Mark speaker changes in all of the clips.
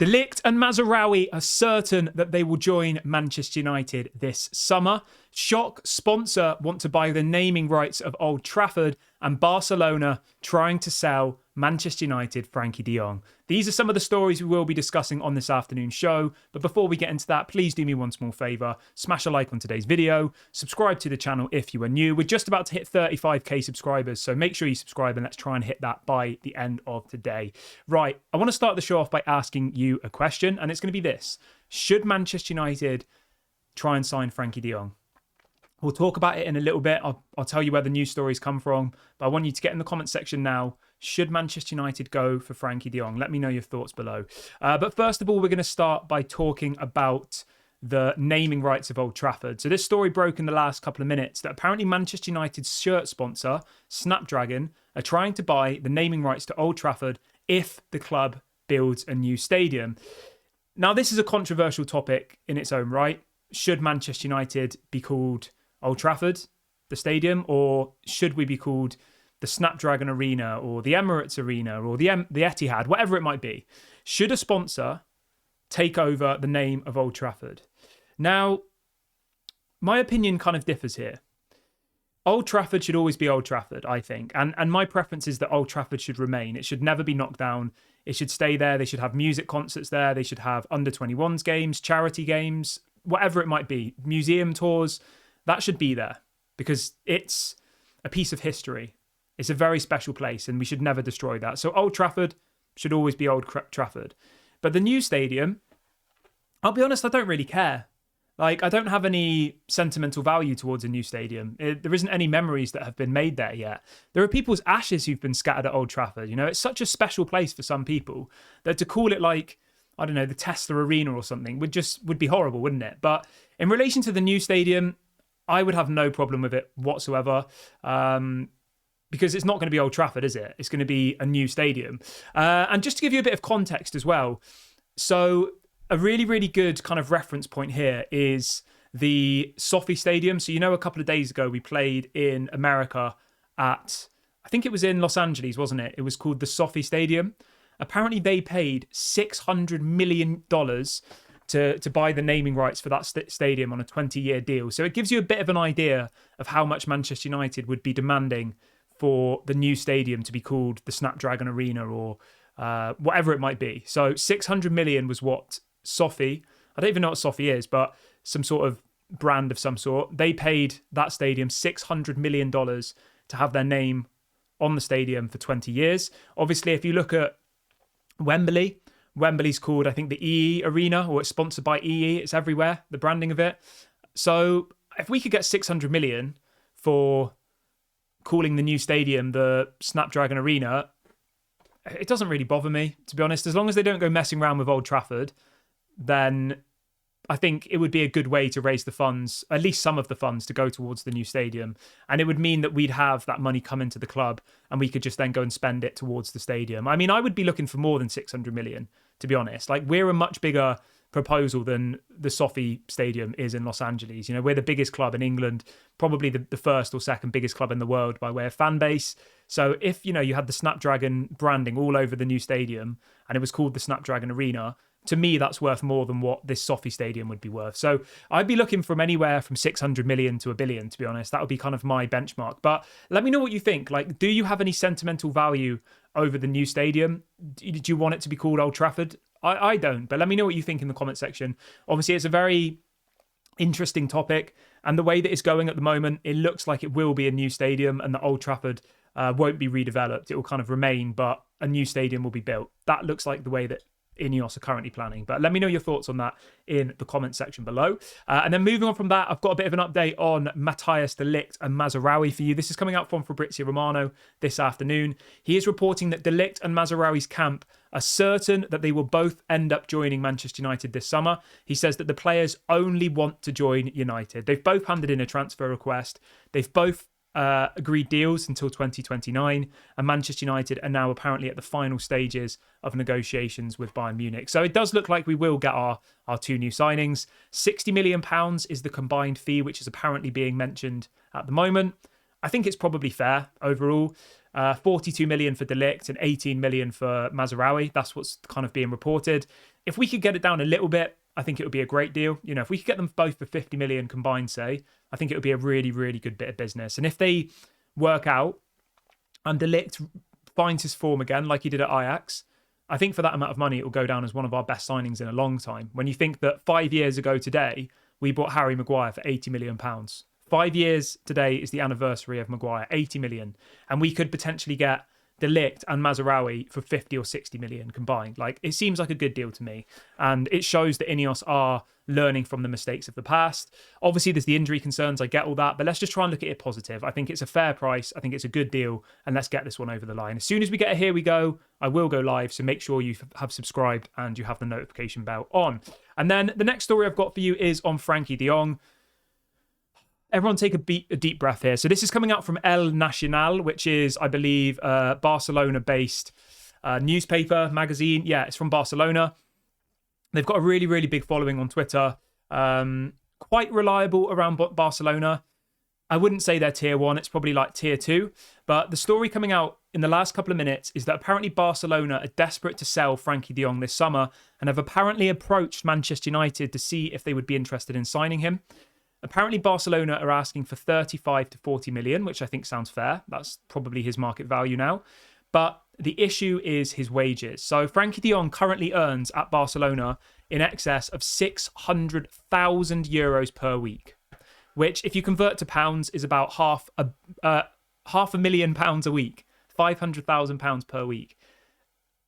Speaker 1: De Ligt and Mazraoui are certain that they will join Manchester United this summer. Shock sponsor want to buy the naming rights of Old Trafford, and Barcelona trying to sell Manchester United Frenkie de Jong. These are some of the stories we will be discussing on this afternoon's show. But before we get into that, please do me one small favour. Smash a like on today's video. Subscribe to the channel if you are new. We're just about to hit 35k subscribers, so make sure you subscribe and let's try and hit that by the end of today. Right, I want to start the show off by asking you a question, and it's going to be this. Should Manchester United try and sign Frenkie de Jong? We'll talk about it in a little bit. I'll tell you where the news stories come from, but I want you to get in the comment section now. Should Manchester United go for Frenkie de Jong? Let me know your thoughts below. But first of all, we're going to start by talking about the naming rights of Old Trafford. So this story broke in the last couple of minutes that apparently Manchester United's shirt sponsor, Snapdragon, are trying to buy the naming rights to Old Trafford if the club builds a new stadium. Now, this is a controversial topic in its own right. Should Manchester United be called Old Trafford, the stadium, or should we be called the Snapdragon Arena or the Emirates Arena or the Etihad, whatever it might be? Should a sponsor take over the name of Old Trafford? Now, my opinion kind of differs here. Old Trafford should always be Old Trafford, I think. And my preference is that Old Trafford should remain. It should never be knocked down. It should stay there. They should have music concerts there. They should have under-21s games, charity games, whatever it might be, museum tours. That should be there because it's a piece of history. It's a very special place and we should never destroy that. So Old Trafford should always be Old Trafford. But the new stadium, I'll be honest, I don't really care. Like, I don't have any sentimental value towards a new stadium. There isn't any memories that have been made there yet. There are people's ashes who've been scattered at Old Trafford. You know, it's such a special place for some people that to call it like, I don't know, the Tesla Arena or something would be horrible, wouldn't it? But in relation to the new stadium, I would have no problem with it whatsoever because it's not going to be Old Trafford, is it? It's going to be a new stadium. And just to give you a bit of context as well, so a really, really good kind of reference point here is the SoFi Stadium. So, you know, a couple of days ago, we played in America at, I think it was in Los Angeles, wasn't it? It was called the SoFi Stadium. Apparently, they paid $600 million to buy the naming rights for that stadium on a 20-year deal. So it gives you a bit of an idea of how much Manchester United would be demanding for the new stadium to be called the Snapdragon Arena or whatever it might be. So 600 million was what SoFi, I don't even know what SoFi is, but some sort of brand of some sort. They paid that stadium $600 million to have their name on the stadium for 20 years. Obviously, if you look at Wembley's called, I think, the EE Arena, or it's sponsored by EE. It's everywhere, the branding of it. So if we could get 600 million for calling the new stadium the Snapdragon Arena, it doesn't really bother me, to be honest. As long as they don't go messing around with Old Trafford, then I think it would be a good way to raise the funds, at least some of the funds, to go towards the new stadium. And it would mean that we'd have that money come into the club and we could just then go and spend it towards the stadium. I mean, I would be looking for more than 600 million, to be honest. Like, we're a much bigger proposal than the SoFi Stadium is in Los Angeles. You know, we're the biggest club in England, probably the first or second biggest club in the world by way of fan base. So if, you know, you had the Snapdragon branding all over the new stadium and it was called the Snapdragon Arena, to me, that's worth more than what this SoFi Stadium would be worth. So I'd be looking from anywhere from 600 million to $1 billion, to be honest. That would be kind of my benchmark. But let me know what you think. Like, do you have any sentimental value over the new stadium? Do you want it to be called Old Trafford? I don't, but let me know what you think in the comment section. Obviously, it's a very interesting topic, and the way that it's going at the moment, it looks like it will be a new stadium and the Old Trafford won't be redeveloped. It will kind of remain, but a new stadium will be built. That looks like the way that Ineos are currently planning. But let me know your thoughts on that in the comment section below. And then moving on from that, I've got a bit of an update on Matthias de Ligt and Mazraoui for you. This is coming out from Fabrizio Romano this afternoon. He is reporting that de Ligt and Mazraoui's camp are certain that they will both end up joining Manchester United this summer. He says that the players only want to join United. They've both handed in a transfer request. They've both agreed deals until 2029, and Manchester United are now apparently at the final stages of negotiations with Bayern Munich. So it does look like we will get our two new signings. £60 million is the combined fee, which is apparently being mentioned at the moment. I think it's probably fair overall. 42 million for De Ligt and 18 million for Mazraoui. That's what's kind of being reported. If we could get it down a little bit, I think it would be a great deal. You know, if we could get them both for 50 million combined, say, I think it would be a really, really good bit of business. And if they work out and De Ligt finds his form again, like he did at Ajax, I think for that amount of money, it will go down as one of our best signings in a long time. When you think that 5 years ago today, we bought Harry Maguire for £80 million. 5 years today is the anniversary of Maguire, 80 million. And we could potentially get De Ligt and Mazraoui for 50 or 60 million combined. Like, it seems like a good deal to me. And it shows that Ineos are learning from the mistakes of the past. Obviously, there's the injury concerns. I get all that. But let's just try and look at it positive. I think it's a fair price. I think it's a good deal. And let's get this one over the line. As soon as we get a Here We Go, I will go live. So make sure you have subscribed and you have the notification bell on. And then the next story I've got for you is on Frenkie de Jong. Everyone take a deep breath here. So this is coming out from El Nacional, which is, I believe, a Barcelona-based newspaper, magazine. Yeah, it's from Barcelona. They've got a really, really big following on Twitter. Quite reliable around Barcelona. I wouldn't say they're tier 1. It's probably like tier 2. But the story coming out in the last couple of minutes is that apparently Barcelona are desperate to sell Frenkie de Jong this summer and have apparently approached Manchester United to see if they would be interested in signing him. Apparently, Barcelona are asking for 35 to 40 million, which I think sounds fair. That's probably his market value now. But the issue is his wages. So Frenkie de Jong currently earns at Barcelona in excess of €600,000 per week, which, if you convert to pounds, is about half a million pounds a week, £500,000 per week.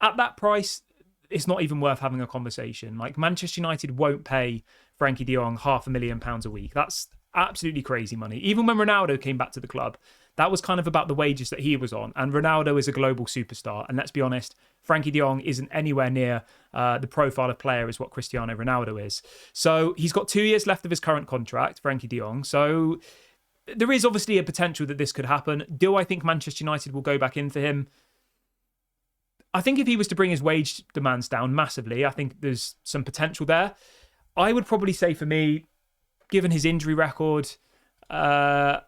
Speaker 1: At that price, it's not even worth having a conversation. Like, Manchester United won't pay Frenkie de Jong £500,000 a week. That's absolutely crazy money. Even when Ronaldo came back to the club, that was kind of about the wages that he was on. And Ronaldo is a global superstar. And let's be honest, Frenkie de Jong isn't anywhere near the profile of player as what Cristiano Ronaldo is. So he's got 2 years left of his current contract, Frenkie de Jong. So there is obviously a potential that this could happen. Do I think Manchester United will go back in for him? I think if he was to bring his wage demands down massively, I think there's some potential there. I would probably say, for me, given his injury record, 200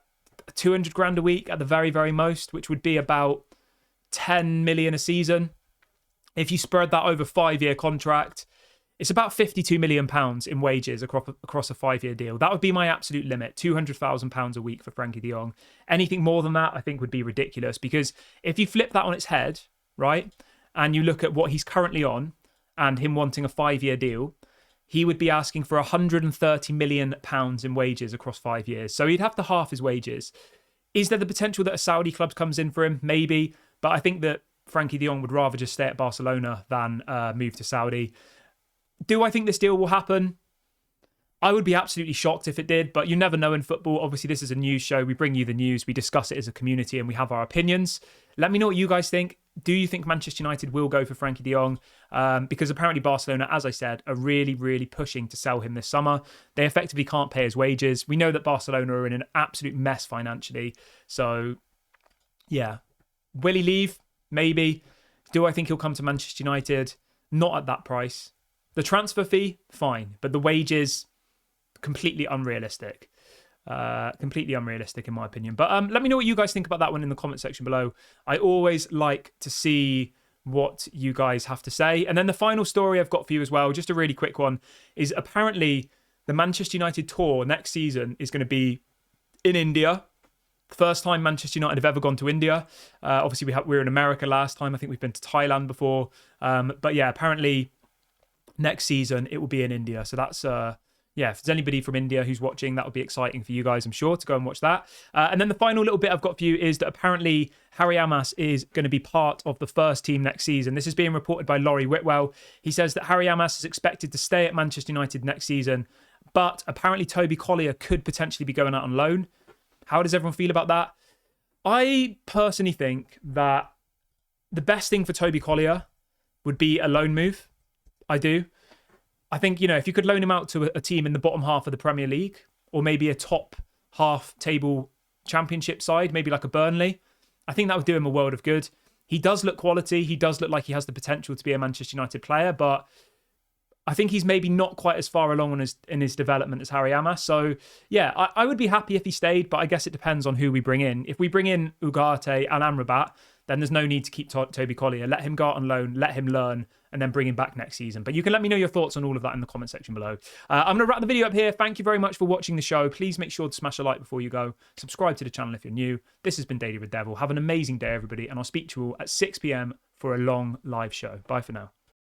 Speaker 1: grand a week at the very, very most, which would be about 10 million a season. If you spread that over a 5-year contract, it's about 52 million pounds in wages across a 5-year deal. That would be my absolute limit, 200,000 pounds a week for Frenkie de Jong. Anything more than that, I think, would be ridiculous, because if you flip that on its head, right, and you look at what he's currently on and him wanting a 5-year deal, he would be asking for £130 million in wages across 5 years. So he'd have to half his wages. Is there the potential that a Saudi club comes in for him? Maybe. But I think that Frenkie de Jong would rather just stay at Barcelona than move to Saudi. Do I think this deal will happen? I would be absolutely shocked if it did, but you never know in football. Obviously, this is a news show. We bring you the news. We discuss it as a community and we have our opinions. Let me know what you guys think. Do you think Manchester United will go for Frenkie de Jong? Because apparently Barcelona, as I said, are really, really pushing to sell him this summer. They effectively can't pay his wages. We know that Barcelona are in an absolute mess financially. So, yeah. Will he leave? Maybe. Do I think he'll come to Manchester United? Not at that price. The transfer fee? Fine. But the wages? Completely unrealistic. Completely unrealistic in my opinion. But let me know what you guys think about that one in the comment section below. I always like to see what you guys have to say. And then the final story I've got for you as well, just a really quick one, is apparently the Manchester United tour next season is going to be in India. First time Manchester United have ever gone to India. Obviously, we were in America last time. I think we've been to Thailand before. But yeah, apparently next season it will be in India. So that's... yeah, if there's anybody from India who's watching, that would be exciting for you guys, I'm sure, to go and watch that. And then the final little bit I've got for you is that apparently Harry Amas is going to be part of the first team next season. This is being reported by Laurie Whitwell. He says that Harry Amas is expected to stay at Manchester United next season, but apparently Toby Collier could potentially be going out on loan. How does everyone feel about that? I personally think that the best thing for Toby Collier would be a loan move. I do. I think, you know, if you could loan him out to a team in the bottom half of the Premier League, or maybe a top half table championship side, maybe like a Burnley, I think that would do him a world of good. He does look quality. He does look like he has the potential to be a Manchester United player, but I think he's maybe not quite as far along in his development as Hariyama. So yeah, I would be happy if he stayed, but I guess it depends on who we bring in. If we bring in Ugarte and Amrabat, then there's no need to keep Toby Collier. Let him go out on loan, let him learn, and then bring him back next season. But you can let me know your thoughts on all of that in the comment section below. I'm going to wrap the video up here. Thank you very much for watching the show. Please make sure to smash a like before you go. Subscribe to the channel if you're new. This has been Daily with Devil. Have an amazing day, everybody, and I'll speak to you all at 6 p.m. for a long live show. Bye for now.